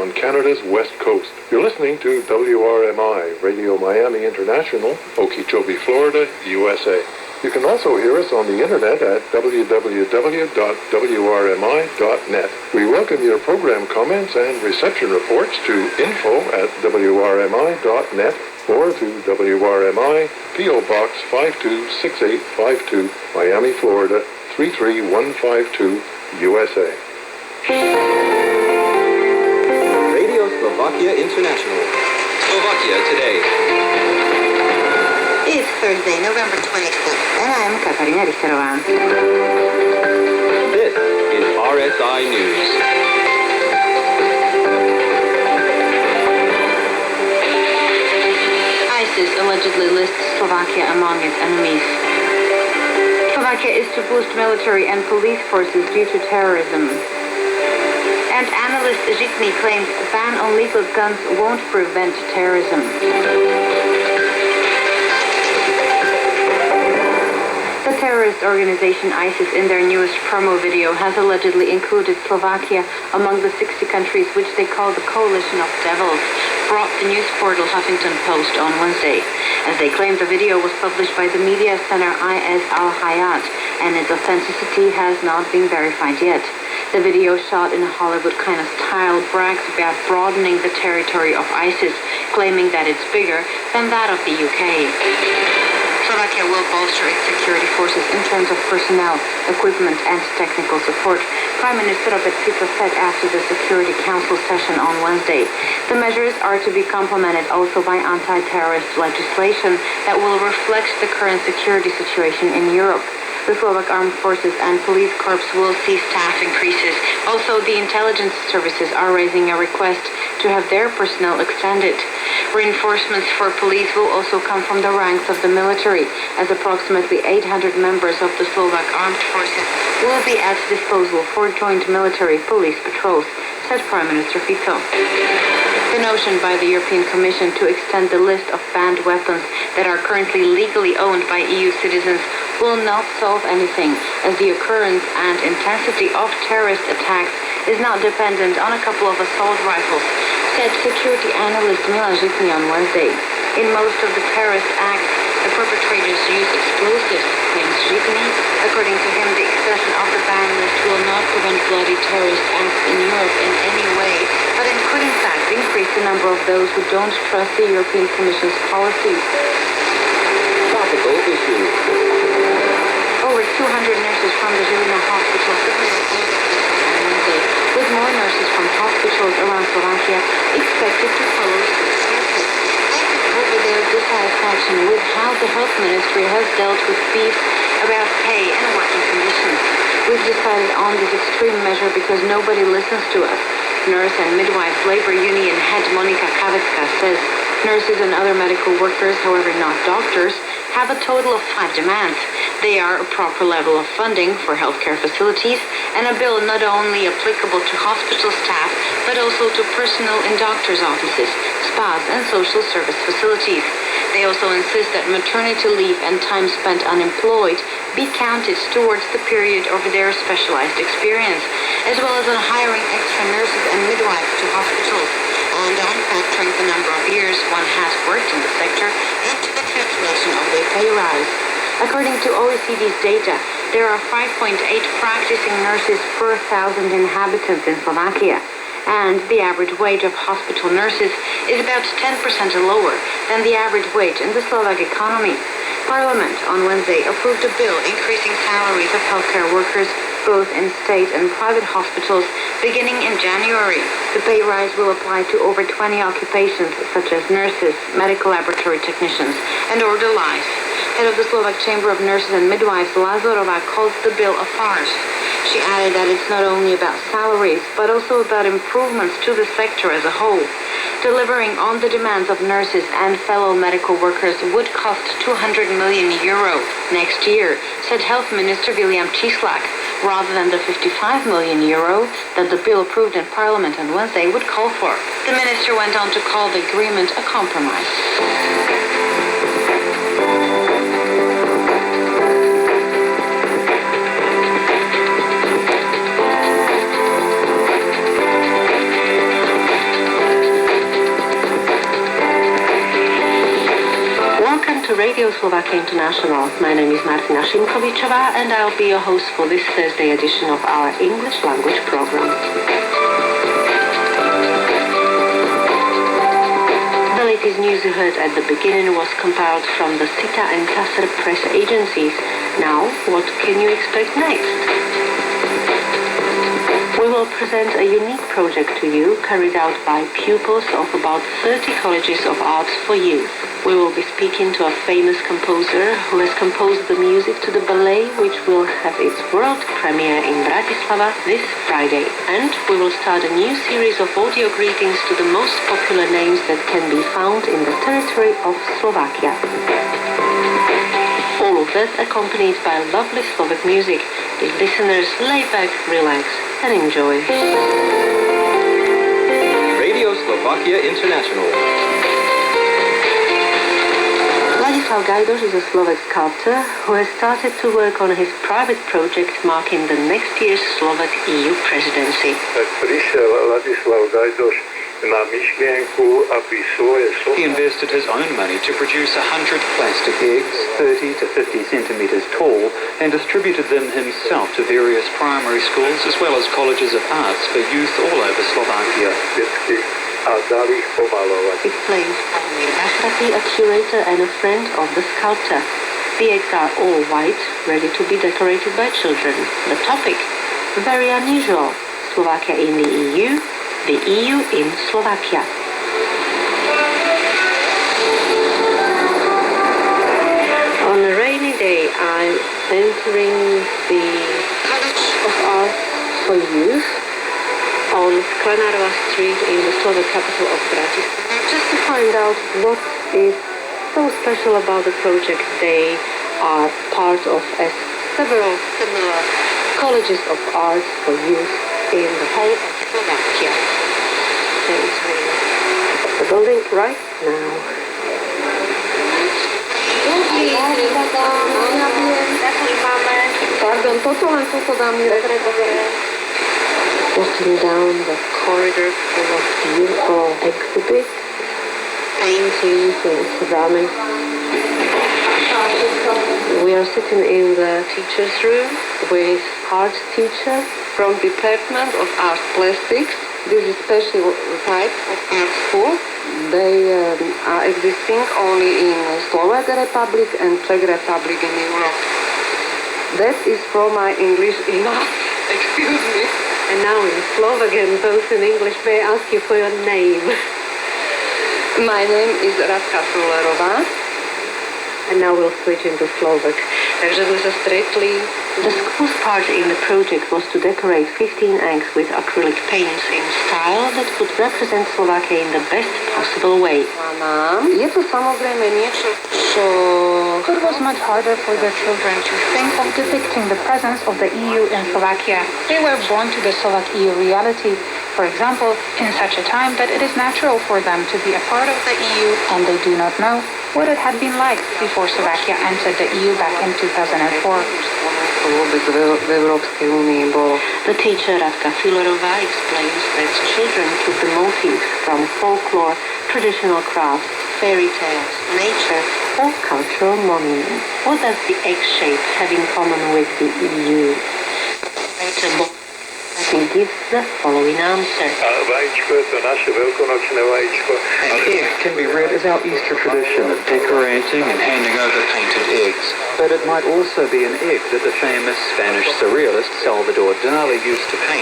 on Canada's west coast. You're listening to WRMI, Radio Miami International, Okeechobee, Florida, USA. You can also hear us on the internet at www.wrmi.net. We welcome your program comments and reception reports to info@wrmi.net or to WRMI, P.O. Box 526852, Miami, Florida 33152, USA. Radio Slovakia International. Slovakia Today. It's Thursday, November 25th, and I'm Katarina Richterová. This is RSI News. ISIS allegedly lists Slovakia among its enemies. Slovakia is to boost military and police forces due to terrorism. And analyst Žitný claims a ban on legal guns won't prevent terrorism. The terrorist organization ISIS in their newest promo video has allegedly included Slovakia among the 60 countries which they call the Coalition of Devils, brought the news portal Huffington Post on Wednesday. As they claim, the video was published by the media center IS Al-Hayat and its authenticity has not been verified yet. The video, shot in a Hollywood kind of style, brags about broadening the territory of ISIS, claiming that it's bigger than that of the UK. Slovakia will bolster its security forces in terms of personnel, equipment, and technical support, Prime Minister Robert Fico said after the Security Council session on Wednesday. The measures are to be complemented also by anti-terrorist legislation that will reflect the current security situation in Europe. The Slovak Armed Forces and Police Corps will see staff increases. Also, the intelligence services are raising a request to have their personnel extended. Reinforcements for police will also come from the ranks of the military, as approximately 800 members of the Slovak Armed Forces will be at disposal for joint military police patrols, said Prime Minister Fico. The notion by the European Commission to extend the list of banned weapons that are currently legally owned by EU citizens will not solve anything, as the occurrence and intensity of terrorist attacks is not dependent on a couple of assault rifles, said security analyst Milan Žitný on Wednesday. In most of the terrorist acts, the perpetrators use explosives, claims Žitný. According to him, the extension of the ban list will not prevent bloody terrorist acts in Europe in any way, but it could in fact increase the number of those who don't trust the European Commission's policies. Topical issues. Over 200 nurses from the Žilina hospital on Wednesday, with more nurses from hospitals around Slovakia expected to follow suit. Over their dissatisfaction with how the health ministry has dealt with beef about pay and working conditions. We've decided on this extreme measure because nobody listens to us. Nurse and Midwives Labor Union head Monika Kavecka says nurses and other medical workers, however not doctors, have a total of 5 demands. They are a proper level of funding for healthcare facilities and a bill not only applicable to hospital staff, but also to personnel in doctors' offices, spas, and social service facilities. They also insist that maternity leave and time spent unemployed be counted towards the period of their specialized experience, as well as on hiring extra nurses and midwives to hospitals, and on factoring the number of years one has worked in the sector into the calculation of their pay rise. According to OECD's data, there are 5.8 practicing nurses per 1,000 inhabitants in Slovakia, and the average wage of hospital nurses is about 10% lower than the average wage in the Slovak economy. Parliament on Wednesday approved a bill increasing salaries of healthcare workers both in state and private hospitals beginning in January. The pay rise will apply to over 20 occupations such as nurses, medical laboratory technicians, and orderlies. Head of the Slovak Chamber of Nurses and Midwives, Lazarová, calls the bill a farce. She added that it's not only about salaries, but also about improvements to the sector as a whole. Delivering on the demands of nurses and fellow medical workers would cost €200 million next year, said Health Minister William Číslak, rather than the €55 million that the bill approved in Parliament on Wednesday would call for. The minister went on to call the agreement a compromise. to Radio Slovakia International. My name is Martina Šimkovičová and I'll be your host for this Thursday edition of our English language program. The latest news you heard at the beginning was compiled from the Sita and Tasser press agencies. Now, what can you expect next? We will present a unique project to you carried out by pupils of about 30 colleges of arts for youth. We will be speaking to a famous composer who has composed the music to the ballet which will have its world premiere in Bratislava this Friday. And we will start a new series of audio greetings to the most popular names that can be found in the territory of Slovakia. All of that accompanied by lovely Slovak music. Dear listeners, lay back, relax and enjoy. Radio Slovakia International. Ladislav Gajdoš is a Slovak sculptor who has started to work on his private project marking the next year's Slovak EU presidency. Tak prišiel Ladislav Gajdoš na myšlienku, aby svoje He invested his own money to produce 100 plastic eggs, 30 to 50 centimeters tall, and distributed them himself to various primary schools as well as colleges of arts for youth all over Slovakia. a dali ich pomalovať. Explains Dasrati, a curator and a friend of the sculptor. The eggs are all white, ready to be decorated by children. The topic, very unusual. Slovakia in the EU in Slovakia. On a rainy day, I'm entering the College of Arts for Youth on Sklanárova Street in the Slovak capital of Bratislava, just to find out what is so special about the project they are part of, as several similar colleges of arts for youth in the whole of Slovakia. Entering the building right now. Pardon, toto dám. Walking down the corridor full of beautiful exhibits, paintings and ceramics. We are sitting in the teacher's room with art teacher from Department of Art Plastics. This is special type of art school. They are existing only in Slovak Republic and Czech Republic in Europe. That is for my English enough. Excuse me. And now in Slovak and both in English, may I ask you for your name? My name is Radka Fullerová. And now we'll switch into Slovak. Takže sme sa stretli. The school's part in the project was to decorate 15 eggs with acrylic paints in style that would represent Slovakia in the best possible way. Je to samozrejme niečo, čo... It was much harder for the children to think of depicting the presence of the EU in Slovakia. They were born to the Slovak EU reality, for example, in such a time that it is natural for them to be a part of the EU and they do not know what it had been like before Slovakia entered the EU back in 2004. The teacher Radka Fullerová explains that children took the motifs from folklore, traditional crafts, fairy tales, nature, or cultural monuments. What does the egg shape have in common with the EU? He gives the following answer. Vajíčko je to naše veľkonočné vajíčko. An egg can be read as our Easter tradition of decorating and handing over painted eggs. But it might also be an egg that the famous Spanish surrealist Salvador Dali used to paint